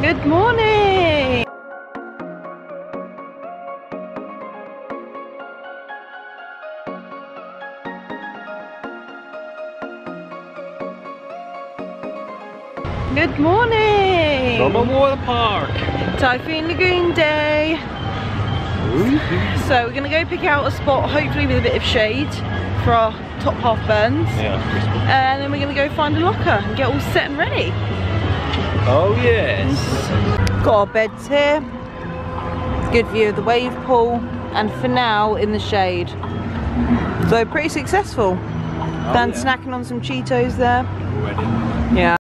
Good morning! Good morning! From a water park! Typhoon Lagoon day! So we're going to go pick out a spot, hopefully with a bit of shade for our top half burns. Yeah, and then we're going to go find a locker and get all set and ready. oh yes! Got our beds here, good view of the wave pool, and for now in the shade. So pretty successful. Dan snacking on some Cheetos there. Ready. Yeah.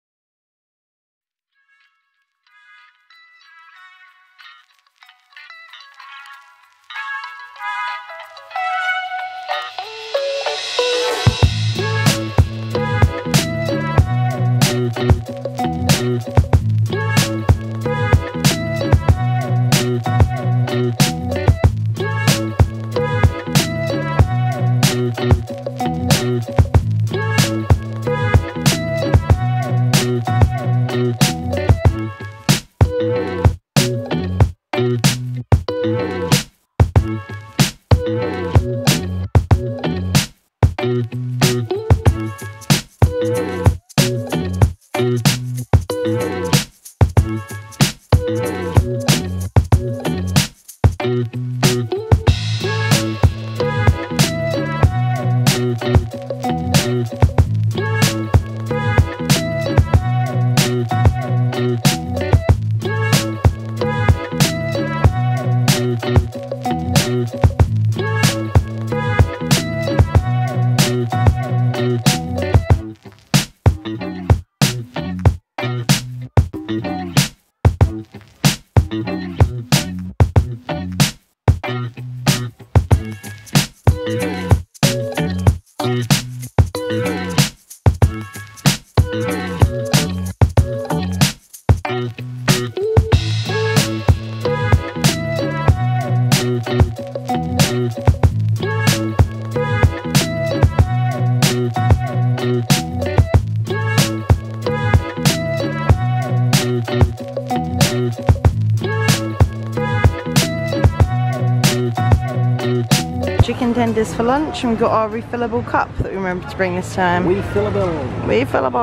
Chicken tenders for lunch, and we've got our refillable cup that we remember to bring this time. Refillables.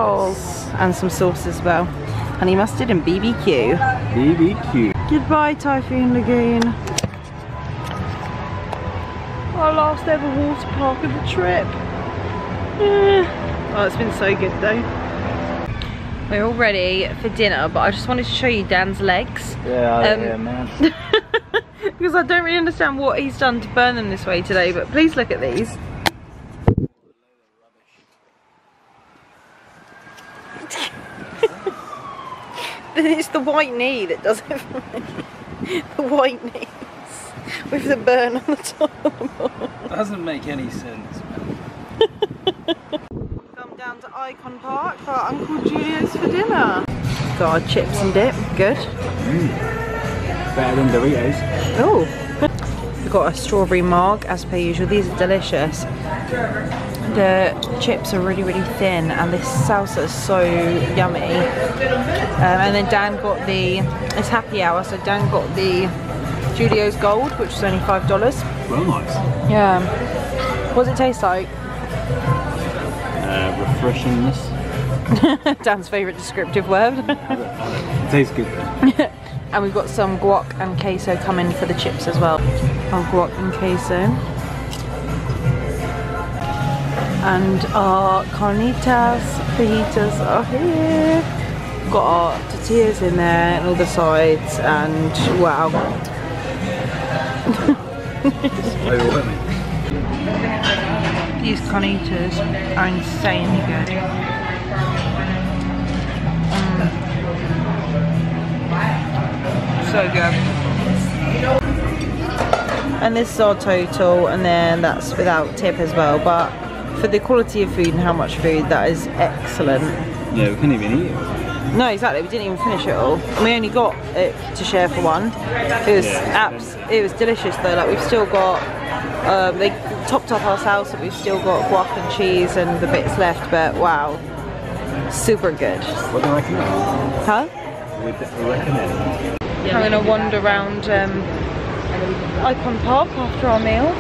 And some sauce as well. Honey mustard and BBQ. BBQ. Goodbye Typhoon Lagoon. Our last ever water park of the trip. Oh, it's been so good though. We're all ready for dinner, but I just wanted to show you Dan's legs. Yeah, man. Because I don't really understand what he's done to burn them this way today, but please look at these. It's the white knee that does it for me. The white knees with the burn on the top of the ball. Doesn't make any sense, man. Come down to Icon Park for our Uncle Julio's for dinner. Got our chips and dip, good. Better than Doritos. Oh, we've got a strawberry marg as per usual. These are delicious. The chips are really, really thin, and this salsa is so yummy. And then Dan got it's happy hour, so Dan got the Julios Gold, which is only $5. Well, nice. Yeah. What does it taste like? Refreshingness. Dan's favourite descriptive word. It tastes good though. And we've got some guac and queso coming for the chips as well. Our guac and queso. And our carnitas, fajitas are here. We've got our tortillas in there and all the sides, and wow. These carnitas are insanely good. So good. And this is our total, and then that's without tip as well, but for the quality of food and how much food, that is excellent. Yeah, we couldn't even eat it. No, exactly, we didn't even finish it all. And we only got it to share for one. It was delicious though. Like, we've still got they topped up our salsa, we've still got guac and cheese and the bits left, but wow, super good. What do you reckon? Huh? What would recommend. Having a wander around Icon Park after our meal.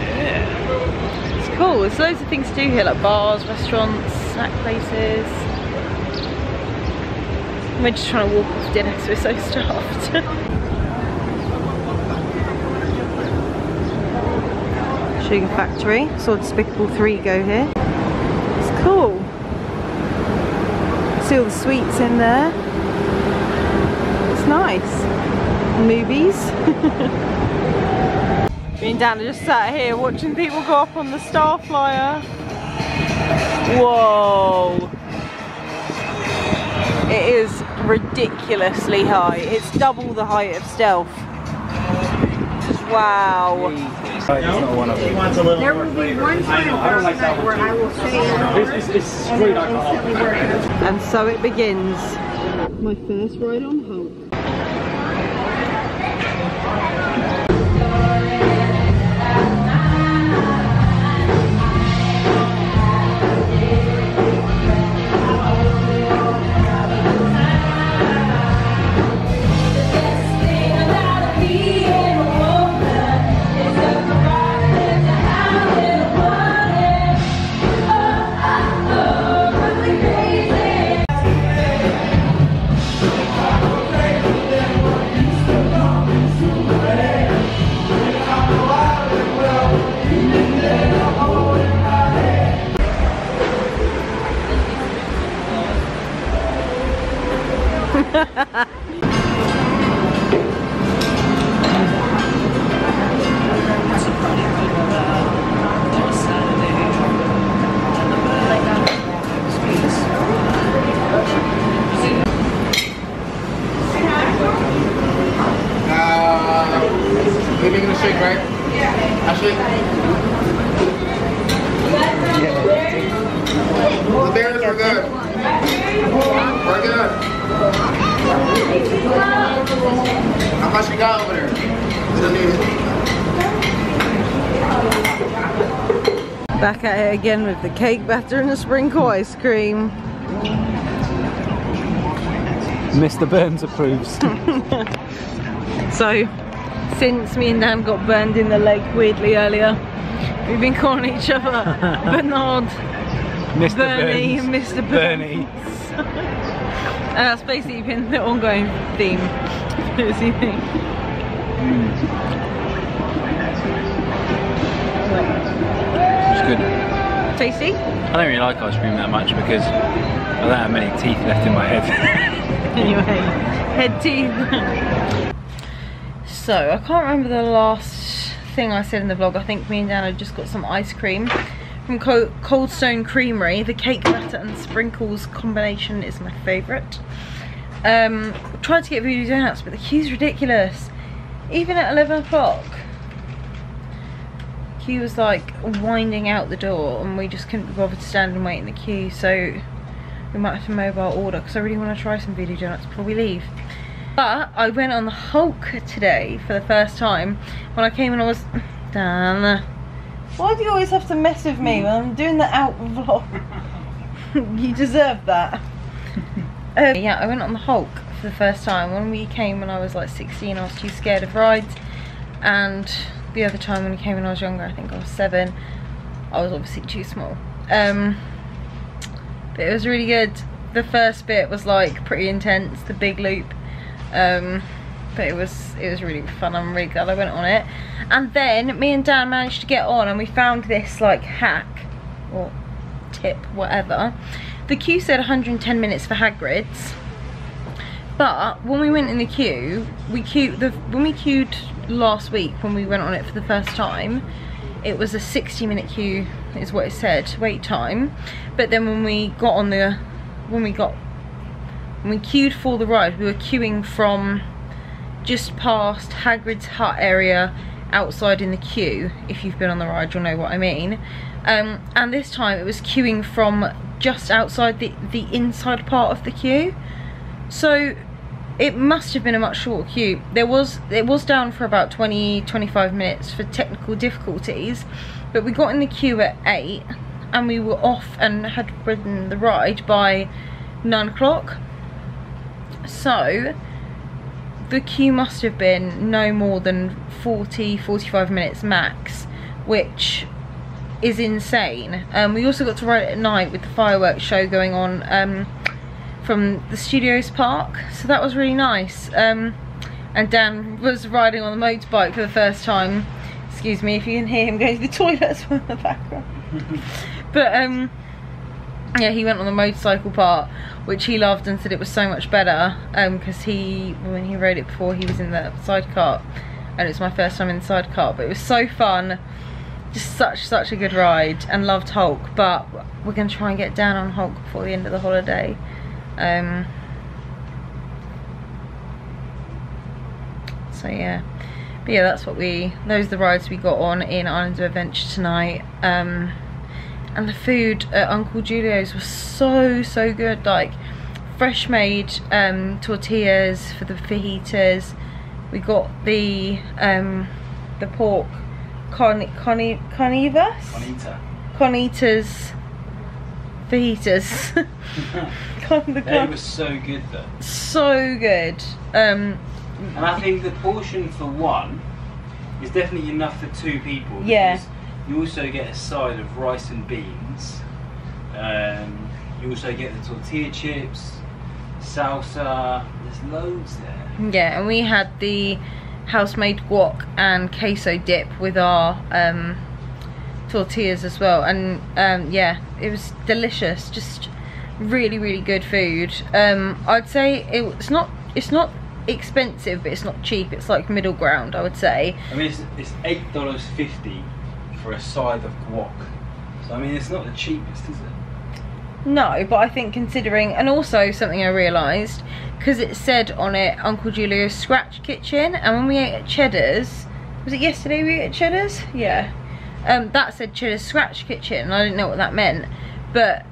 Yeah. It's cool. There's loads of things to do here, like bars, restaurants, snack places. We're just trying to walk off dinner because we're so starved. Sugar Factory. Saw Despicable 3 go here. It's cool. See all the sweets in there. It's nice. Movies. Me and Dan are just sat here watching people go up on the Star Flyer. Whoa. It is ridiculously high. It's double the height of Stealth. Wow. It's not one of them. There will be one time where I will say It's straight alcohol. And so it begins. My first ride on Hulk. They're making a shake, right? Yeah. I shake. The bears were good. We're good. How much you got over there? Back at it again with the cake batter and the sprinkle ice cream. Mr. Burns approves. So, since me and Dan got burned in the leg weirdly earlier, we've been calling each other Bernard, Mr. Bernie, Burns, and Mr. Bernie. And that's basically been the ongoing theme. It's good. tasty. I don't really like ice cream that much because I don't have many teeth left in my head. Anyway, head teeth. So, I can't remember the last thing I said in the vlog. I think me and Dan had just got some ice cream from Cold Stone Creamery. The cake batter and sprinkles combination is my favourite. Tried to get voodoo donuts, but the queue's ridiculous. Even at 11 o'clock. Queue was like winding out the door and we just couldn't be bothered to stand and wait in the queue, so we might have to mobile order because I really want to try some voodoo donuts before we leave. But I went on the Hulk today for the first time. When I came in I was... Dan, why do you always have to mess with me when I'm doing the out vlog? You deserve that. Yeah, I went on the Hulk for the first time. When we came when I was like 16 I was too scared of rides, and the other time when we came when I was younger, I think I was 7, I was obviously too small. But it was really good. The first bit was like pretty intense, the big loop. But it was really fun. I'm really glad I went on it. And then me and Dan managed to get on and we found this like hack or tip, whatever. The queue said 110 minutes for Hagrid's, but when we went in the queue, when we queued last week when we went on it for the first time, it was a 60-minute queue is what it said, wait time. But then when we queued for the ride, we were queuing from just past Hagrid's hut area outside in the queue. If you've been on the ride, you'll know what I mean. And this time it was queuing from just outside the inside part of the queue. So it must have been a much shorter queue. It was down for about 20-25 minutes for technical difficulties, but we got in the queue at 8 and we were off and had ridden the ride by 9 o'clock. So the queue must have been no more than 40-45 minutes max, which is insane. We also got to ride it at night with the fireworks show going on from the Studios park, so that was really nice. And Dan was riding on the motorbike for the first time. Excuse me if you can hear him going to the toilet as well in the background. But yeah, he went on the motorcycle part, which he loved and said it was so much better, because when he rode it before, he was in the sidecar, and it was my first time in the sidecar, but it was so fun. Just such a good ride, and loved Hulk. But we're going to try and get down on Hulk before the end of the holiday. So yeah, but yeah, those are the rides we got on in Islands of Adventure tonight. And the food at Uncle Julio's was so good, like fresh made tortillas for the fajitas. We got the pork carnitas fajitas. They were so good though. So good. And I think the portion for one is definitely enough for 2 people. Yeah. You also get a side of rice and beans. You also get the tortilla chips, salsa. There's loads there. Yeah, and we had the house-made guac and queso dip with our tortillas as well. And yeah, it was delicious. Just really good food. I'd say it's not expensive, but it's not cheap. It's like middle ground, I would say. I mean, it's $8.50 for a side of guac. So I mean, it's not the cheapest, is it? No, but I think considering, and also something I realised, because it said on it Uncle Julio's Scratch Kitchen, and when we ate at Cheddar's, was it yesterday we ate at Cheddar's? Yeah. That said Cheddar's Scratch Kitchen, and I didn't know what that meant, but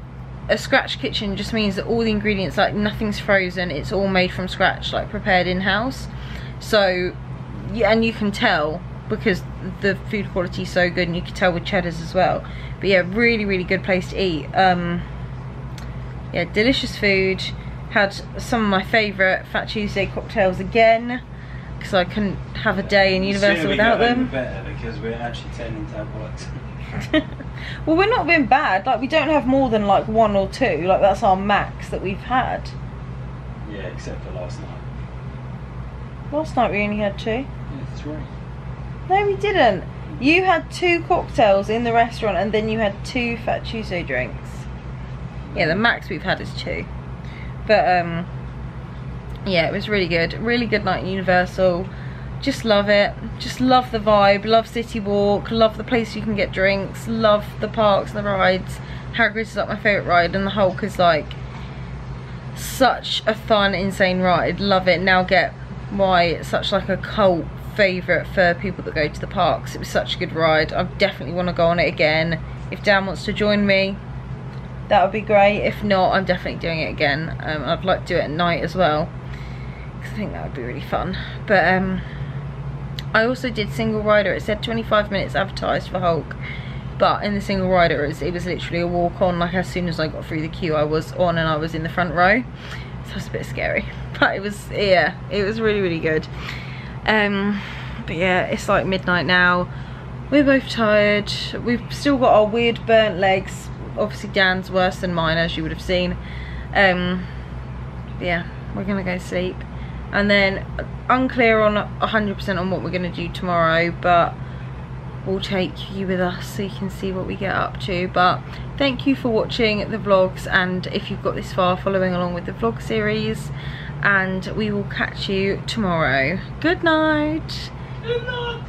a scratch kitchen just means that all the ingredients, like nothing's frozen, it's all made from scratch, like prepared in-house. So yeah, and you can tell because the food quality is so good, and you can tell with Cheddar's as well. But yeah, really good place to eat. Yeah, delicious food. Had some of my favourite Fat Tuesday cocktails again, because I couldn't have a day in Universal without them. Better because we're actually turning to alcoholics. Well, we're not being bad. Like, we don't have more than like 1 or 2. Like, that's our max that we've had. Yeah, except for last night. Last night we only had 2. Yeah, that's right. No, we didn't. You had 2 cocktails in the restaurant, and then you had 2 Fat Tuesday drinks. Yeah, the max we've had is 2. But yeah, it was really good. Really good night at Universal. Just love it. Just love the vibe. Love Citywalk. Love the place you can get drinks. Love the parks and the rides. Hagrid's is like my favourite ride, and the Hulk is like such a fun, insane ride. Love it. Now get why it's such like a cult favourite for people that go to the parks. It was such a good ride. I definitely want to go on it again. If Dan wants to join me, that would be great. If not, I'm definitely doing it again. I'd like to do it at night as well, because I think that would be really fun. But I also did single rider. It said 25 minutes advertised for Hulk, but in the single rider it was literally a walk on. Like, as soon as I got through the queue, I was on, and I was in the front row, so it was a bit scary, but it was, yeah, it was really good. But yeah, it's like midnight now. We're both tired. We've still got our weird burnt legs. Obviously Dan's worse than mine, as you would have seen. Yeah, we're gonna go sleep, and then unclear on 100% on what we're gonna do tomorrow, but we'll take you with us so you can see what we get up to. But thank you for watching the vlogs, and if you've got this far, following along with the vlog series, and we will catch you tomorrow. Good night. Good night.